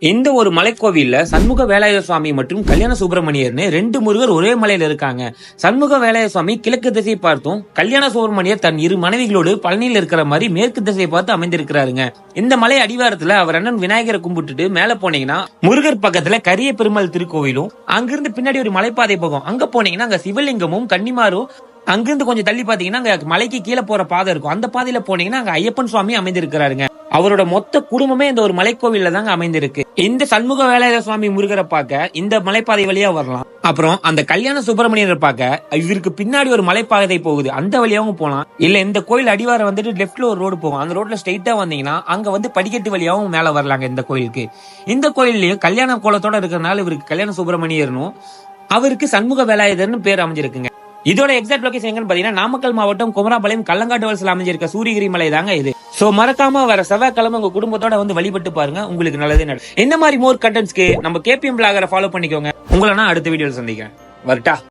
இந்த ஒரு மலைக்கோவில்ல சண்முக வேலாயுத சுவாமி மற்றும் கல்யாண சுப்பிரமணியர்னு ரெண்டு முருகர் ஒரே மலையில இருக்காங்க. சண்முக வேலாயுத சுவாமி கிழக்கு திசையை பார்த்தும், கல்யாண சுப்பிரமணியர் தன் இரு மனைவிகளோடு பழனியில் இருக்கிற மாதிரி மேற்கு திசையை பார்த்து அமைந்திருக்கிறாருங்க. இந்த மலை அடிவாரத்துல அவர் அண்ணன் விநாயகரை கும்பிட்டுட்டு மேல போனீங்கன்னா முருகர் பக்கத்துல கரிய பெருமாள் திருக்கோவிலும், அங்கிருந்து பின்னாடி ஒரு மலைப்பாதை போகும். அங்க போனீங்கன்னா அங்க சிவலிங்கமும் கன்னிமாரும், அங்கிருந்து கொஞ்சம் தள்ளி பாத்தீங்கன்னா அங்க மலைக்கு கீழே போற பாதை இருக்கும். அந்த பாதையில போனீங்கன்னா அங்க ஐயப்பன் சுவாமி அமைந்திருக்கிறாருங்க. அவரோட மொத்த குடும்பமே இந்த ஒரு மலைக்கோவில்ல தாங்க அமைந்திருக்கு. இந்த சண்முக வேலாயுத சுவாமி முருகரை பார்க்க இந்த மலைப்பாதை வழியா வரலாம். அப்புறம் அந்த கல்யாண சுப்பிரமணியரை பார்க்க இவருக்கு பின்னாடி ஒரு மலைப்பாதை போகுது, அந்த வழியாவும் போலாம். இல்ல இந்த கோயில் அடிவாரம் வந்துட்டு லெப்ட்ல ஒரு ரோடு போகும், அந்த ரோட்ல ஸ்ட்ரெயிட்டா வந்தீங்கன்னா அங்க வந்து படிக்கட்டு வழியாவும் மேல வரலாங்க. இந்த கோயிலுக்கு, இந்த கோயில்லயும் கல்யாண கோலத்தோட இருக்கிறதுனால இவருக்கு கல்யாண சுப்பிரமணியர்னும் அவருக்கு சண்முக வேலாயுதர்னு பேர் அமைஞ்சிருக்குங்க. இதோட எக்ஸாக்ட் லொகேஷன் எங்கன்னு பாத்தீங்கன்னா நாமக்கல் மாவட்டம் குமராபாளையம் கல்லங்காட்டு வலசில் அமைஞ்சிருக்க சூரியகிரி மலை தாங்க இது. சோ மறக்காம வர செவ்வாய்க்கிழமை உங்க குடும்பத்தோட வந்து வழிபட்டு பாருங்க, உங்களுக்கு நல்லதே நடக்கும். இந்த மாதிரி மோர் கண்டென்ட்ஸ்க்கு நம்ம KPM பிளாகரை ஃபாலோ பண்ணிக்கோங்க. உங்களை நான் அடுத்த வீடியோல சந்திக்கிறேன். வரட்டா.